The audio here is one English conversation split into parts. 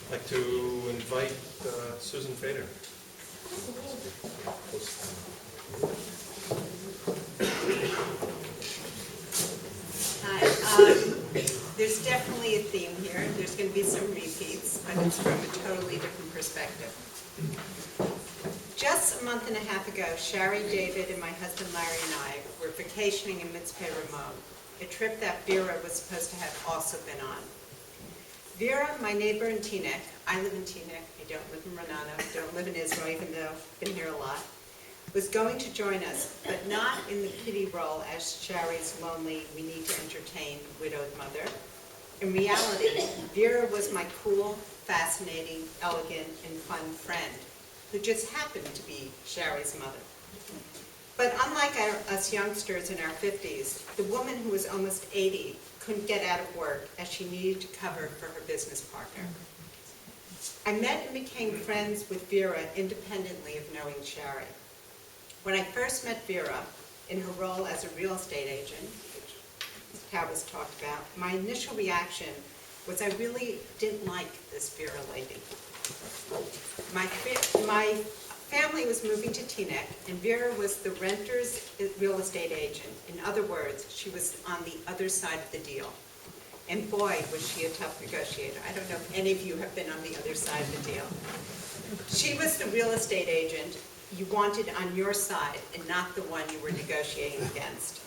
I'd like to invite Susan Fader. Hi. There's definitely a theme here. There's going to be some repeats, but it's from a totally different perspective. Just a month and a half ago, Shari, David, and my husband Larry and I were vacationing in Mitzpe Ramon, a trip that Vera was supposed to have also been on. Vera, my neighbor in Teaneck, I live in Teaneck, I don't live in Renano, don't live in Israel, even though I've been here a lot, was going to join us, but not in the pity role as Shari's lonely, we need to entertain widowed mother. In reality, Vera was my cool, fascinating, elegant, and fun friend, who just happened to be Shari's mother. But unlike us youngsters in our 50s, the woman who was almost 80 couldn't get out of work as she needed to cover for her business partner. I met and became friends with Vera independently of knowing Shari. When I first met Vera, in her role as a real estate agent, which Cal was talked about, my initial reaction was I really didn't like this Vera lady. My family was moving to Teaneck, and Vera was the renter's real estate agent. In other words, she was on the other side of the deal. And boy, was she a tough negotiator. I don't know if any of you have been on the other side of the deal. She was the real estate agent you wanted on your side and not the one you were negotiating against.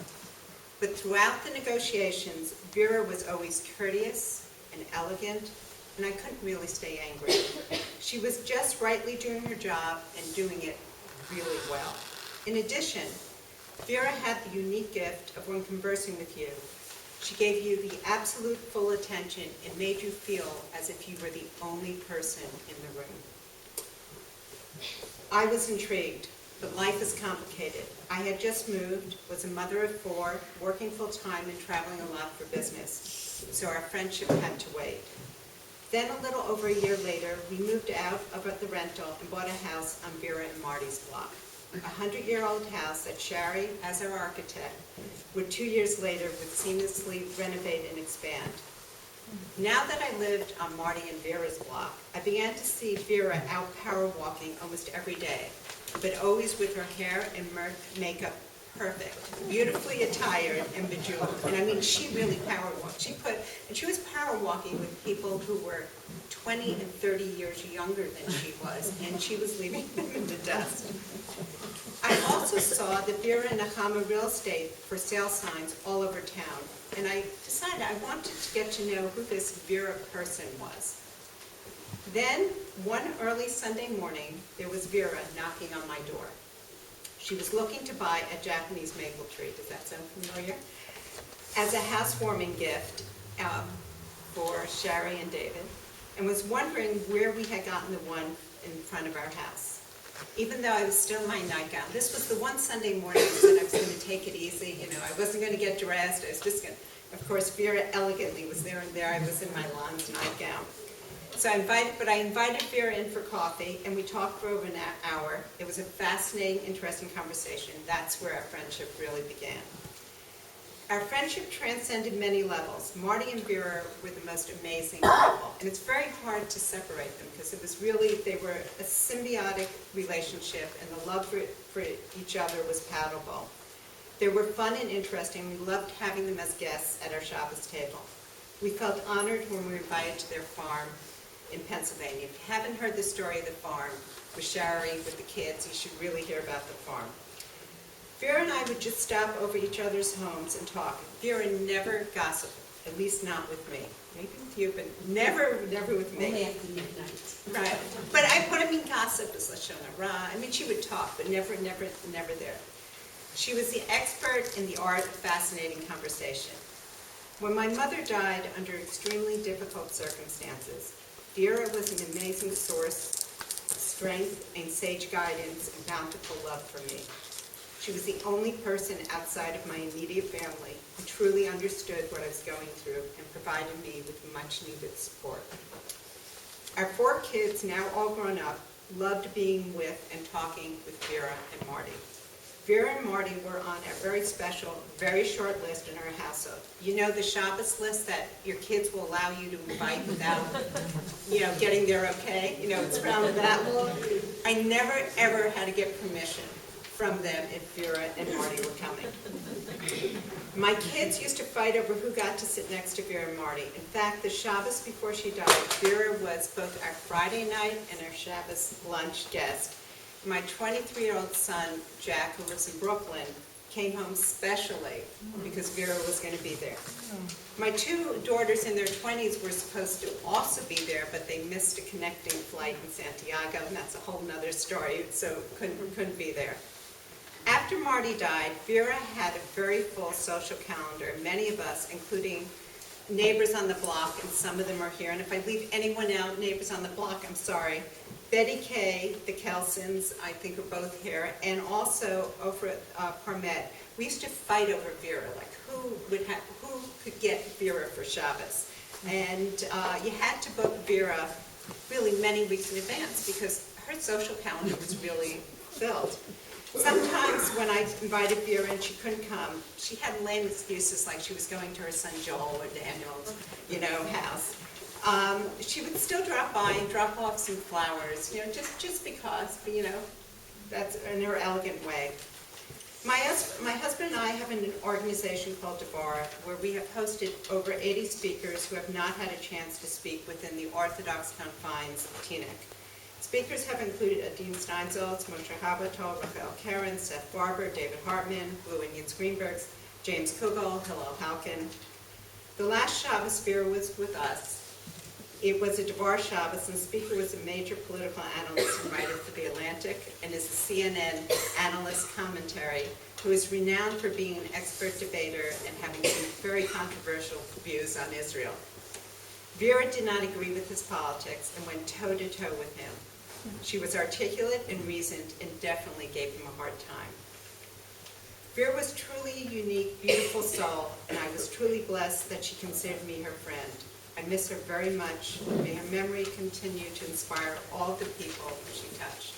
But throughout the negotiations, Vera was always courteous and elegant, and I couldn't really stay angry. She was just rightly doing her job and doing it really well. In addition, Vera had the unique gift of, when conversing with you, she gave you the absolute full attention and made you feel as if you were the only person in the room. I was intrigued, but life is complicated. I had just moved, was a mother of 4, working full-time and traveling a lot for business, so our friendship had to wait. Then a little over a year later, we moved out of the rental and bought a house on Vera and Marty's block. A 100-year-old house that Shari, as our architect, would 2 years later would seamlessly renovate and expand. Now that I lived on Marty and Vera's block, I began to see Vera out power walking almost every day, but always with her hair and makeup perfect, beautifully attired and bejeweled. And I mean, she really power walked. She was power walking with people who were 20 and 30 years younger than she was, and she was leaving them in the dust. I also saw the Vera and Nahama real estate for sale signs all over town, and I decided I wanted to get to know who this Vera person was. Then, one early Sunday morning, there was Vera knocking on my door. She was looking to buy a Japanese maple tree, does that sound familiar? As a housewarming gift for Shari and David, and was wondering where we had gotten the one in front of our house. Even though I was still in my nightgown, this was the one Sunday morning I said I was going to take it easy, I wasn't going to get dressed, I was just going to, of course, Vera elegantly was there, and there I was in my Lons nightgown. So I invited Vera in for coffee, and we talked for over an hour. It was a fascinating, interesting conversation. That's where our friendship really began. Our friendship transcended many levels. Marty and Vera were the most amazing people, and it's very hard to separate them because they were a symbiotic relationship, and the love for each other was palpable. They were fun and interesting. We loved having them as guests at our Shabbos table. We felt honored when we were invited to their farm in Pennsylvania. If you haven't heard the story of the farm with Shari, with the kids, you should really hear about the farm. Vera and I would just stop over each other's homes and talk. Vera never gossiped, at least not with me. Maybe with you, but never with me. Only after midnight. Right. But what I mean gossip is Lashon Hara. I mean, she would talk, but never there. She was the expert in the art of fascinating conversation. When my mother died under extremely difficult circumstances, Vera was an amazing source of strength and sage guidance and bountiful love for me. She was the only person outside of my immediate family who truly understood what I was going through and provided me with much needed support. Our 4 kids, now all grown up, loved being with and talking with Vera and Marty. Vera and Marty were on a very special, very short list in our household. You know the Shabbos list that your kids will allow you to invite without, getting their okay? It's around that long. I never, ever had to get permission from them if Vera and Marty were coming. My kids used to fight over who got to sit next to Vera and Marty. In fact, the Shabbos before she died, Vera was both our Friday night and our Shabbos lunch guest. My 23-year-old son, Jack, who lives in Brooklyn, came home specially because Vera was going to be there. My two daughters in their 20s were supposed to also be there, but they missed a connecting flight in Santiago, and that's a whole nother story, so couldn't be there. After Marty died, Vera had a very full social calendar. Many of us, including neighbors on the block, and some of them are here, and if I leave anyone out, neighbors on the block, I'm sorry. Betty Kay, the Kelsons, I think are both here, and also over at Parmet. We used to fight over Vera, like who could get Vera for Shabbos. And you had to book Vera really many weeks in advance because her social calendar was really filled. Sometimes when I invited Vera and she couldn't come, she had lame excuses like she was going to her son Joel or Daniel's, house. She would still drop by and drop off some flowers, just because, that's in her elegant way. My husband and I have an organization called Deborah, where we have hosted over 80 speakers who have not had a chance to speak within the Orthodox confines of Teaneck. Speakers have included Adin Steinsaltz, Moshe Habertal, Rafael Karen, Seth Barber, David Hartman, Blue and Yitz Greenberg, James Kugel, Hillel Halkin. The last Shabbos Vera was with us. It was a Devar Shabbos, and the speaker was a major political analyst and writer for The Atlantic, and is a CNN analyst commentary who is renowned for being an expert debater and having some very controversial views on Israel. Vera did not agree with his politics and went toe-to-toe with him. She was articulate and reasoned and definitely gave him a hard time. Vera was truly a unique, beautiful soul, and I was truly blessed that she considered me her friend. I miss her very much. May her memory continue to inspire all the people she touched.